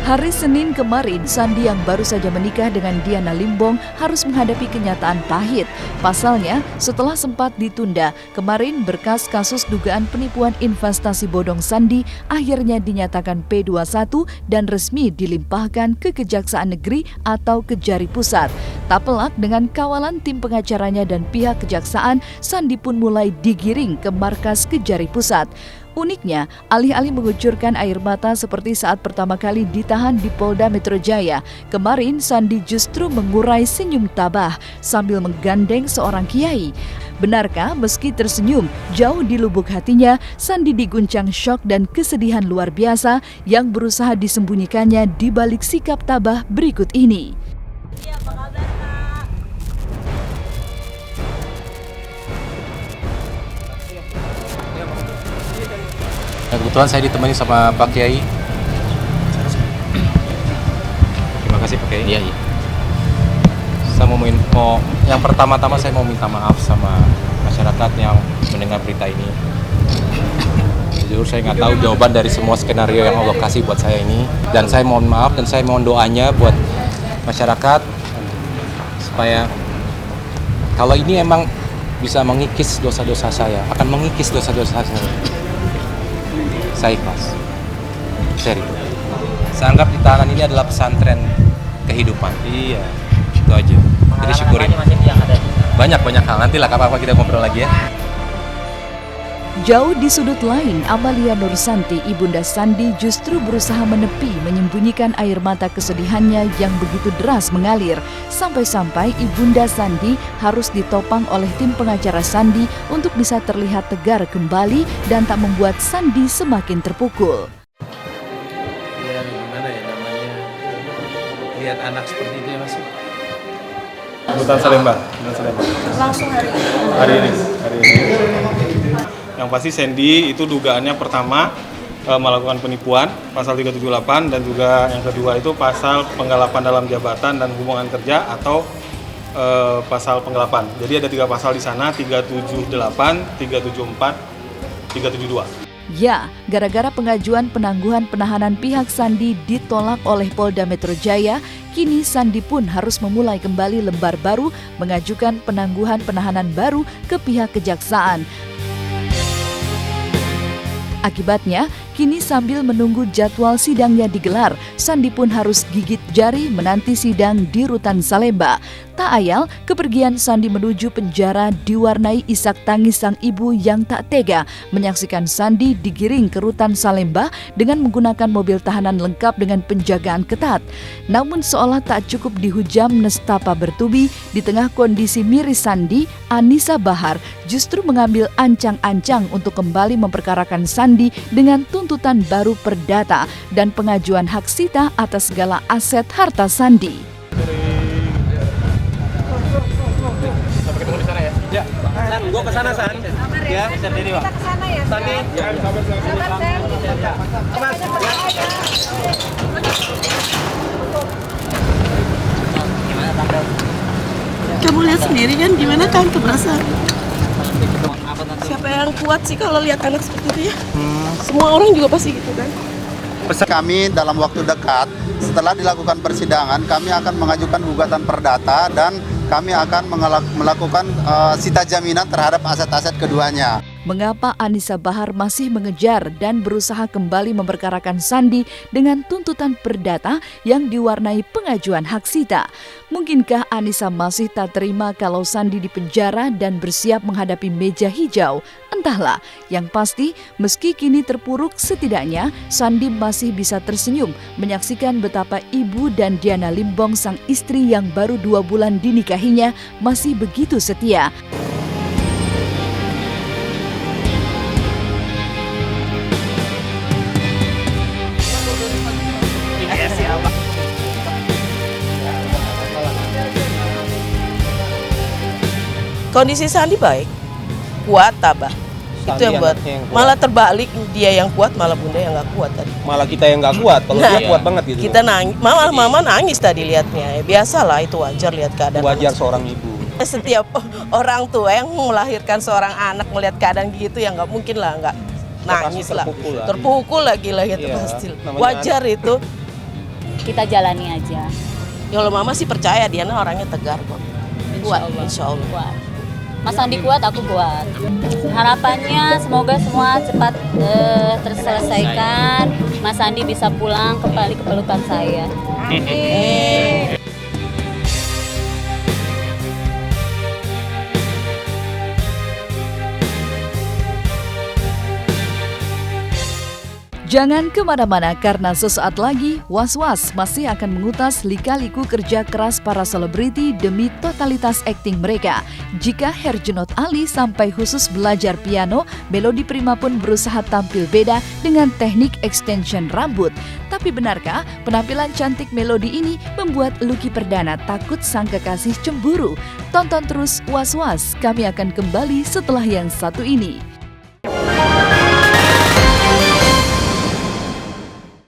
Hari Senin kemarin, Sandi yang baru saja menikah dengan Diana Limbong harus menghadapi kenyataan pahit. Pasalnya, setelah sempat ditunda, kemarin berkas kasus dugaan penipuan investasi bodong Sandi akhirnya dinyatakan P21 dan resmi dilimpahkan ke Kejaksaan Negeri atau Kejari Pusat. Tak pelak dengan kawalan tim pengacaranya dan pihak kejaksaan, Sandi pun mulai digiring ke markas Kejari Pusat. Uniknya, alih-alih mengucurkan air mata seperti saat pertama kali ditahan di Polda Metro Jaya, kemarin Sandi justru mengurai senyum tabah sambil menggandeng seorang kiai. Benarkah meski tersenyum, jauh di lubuk hatinya, Sandi diguncang syok dan kesedihan luar biasa yang berusaha disembunyikannya di balik sikap tabah berikut ini. Apa kabar, Kak? Ya, kebetulan saya ditemani sama Pak Kiai. Terima kasih Pak Kiai. Iya. Saya yang pertama-tama saya mau minta maaf sama masyarakat yang mendengar berita ini. Jujur saya nggak tahu jawaban dari semua skenario yang Allah kasih buat saya ini. Dan saya mohon maaf dan saya mohon doanya buat masyarakat supaya kalau ini emang bisa mengikis dosa-dosa saya, akan mengikis dosa-dosa saya ikhlas. Seri. Saya anggap di tahanan ini adalah pesantren kehidupan. Iya, itu aja. Jadi syukurin. Banyak hal. Nantilah kapan-kapan kita ngobrol lagi ya. Jauh di sudut lain, Amalia Nursanti, ibunda Sandi, justru berusaha menyembunyikan air mata kesedihannya yang begitu deras mengalir. Sampai-sampai ibunda Sandi harus ditopang oleh tim pengacara Sandi untuk bisa terlihat tegar kembali dan tak membuat Sandi semakin terpukul. Ya gimana ya namanya, lihat anak seperti itu ya Mas. Rutan Salemba. Langsung hari ini. Hari ini. Yang pasti Sandy itu dugaannya pertama melakukan penipuan pasal 378 dan juga yang kedua itu pasal penggelapan dalam jabatan dan hubungan kerja atau pasal penggelapan. Jadi ada 3 pasal di sana, 378, 374, 372. Ya, gara-gara pengajuan penangguhan penahanan pihak Sandi ditolak oleh Polda Metro Jaya, kini Sandi pun harus memulai kembali lembar baru mengajukan penangguhan penahanan baru ke pihak kejaksaan. Akibatnya, kini sambil menunggu jadwal sidangnya digelar, Sandi pun harus gigit jari menanti sidang di Rutan Salemba. Tak ayal, kepergian Sandi menuju penjara diwarnai isak tangis sang ibu yang tak tega menyaksikan Sandi digiring ke Rutan Salemba dengan menggunakan mobil tahanan lengkap dengan penjagaan ketat. Namun seolah tak cukup dihujam nestapa bertubi, di tengah kondisi miris Sandi, Anissa Bahar justru mengambil ancang-ancang untuk kembali memperkarakan Sandi dengan tuntutan baru perdata dan pengajuan hak sita atas segala aset harta Sandi. Sampai ketemu di sana ya. Ya. San, gua ke sana San. Ya, Kita ke sana ya. Sandi. Sabar, Kamu lihat sendiri kan gimana kan keberasa? Siapa yang kuat sih kalau lihat anak seperti itu ya? Semua orang juga pasti gitu kan. Kami dalam waktu dekat setelah dilakukan persidangan kami akan mengajukan gugatan perdata dan kami akan melakukan sita jaminan terhadap aset-aset keduanya. Mengapa Anissa Bahar masih mengejar dan berusaha kembali memperkarakan Sandi dengan tuntutan perdata yang diwarnai pengajuan hak sita? Mungkinkah Anissa masih tak terima kalau Sandi dipenjara dan bersiap menghadapi meja hijau? Entahlah, yang pasti meski kini terpuruk, setidaknya Sandi masih bisa tersenyum menyaksikan betapa ibu dan Diana Limbong sang istri yang baru 2 bulan dinikahinya masih begitu setia. Kondisi Sandi baik, kuat, tabah. Itu yang buat. Malah terbalik, dia yang kuat, malah bunda yang nggak kuat tadi. Malah kita yang nggak kuat, kalau dia kuat banget gitu. Kita nangis, mama nangis tadi lihatnya. Biasalah itu wajar lihat keadaan. Wajar seorang ibu. Setiap orang tua yang melahirkan seorang anak melihat keadaan gitu ya nggak mungkin lah nggak nangis lah. Terpukul lagi lah gitu pasti. Wajar itu. kita jalani aja. Kalau Mama sih percaya Diana orangnya tegar kok. Kuat, insya Allah. Kuat. Mas Andi kuat, aku kuat. Harapannya semoga semua cepat terselesaikan. Mas Andi bisa pulang kembali ke pelukan saya. Jangan kemana-mana karena sesaat lagi Was-Was masih akan mengutas lika-liku kerja keras para selebriti demi totalitas akting mereka. Jika Herjunot Ali sampai khusus belajar piano, Melody Prima pun berusaha tampil beda dengan teknik extension rambut. Tapi benarkah penampilan cantik Melody ini membuat Lucky Perdana takut sang kekasih cemburu? Tonton terus Was-Was, kami akan kembali setelah yang satu ini.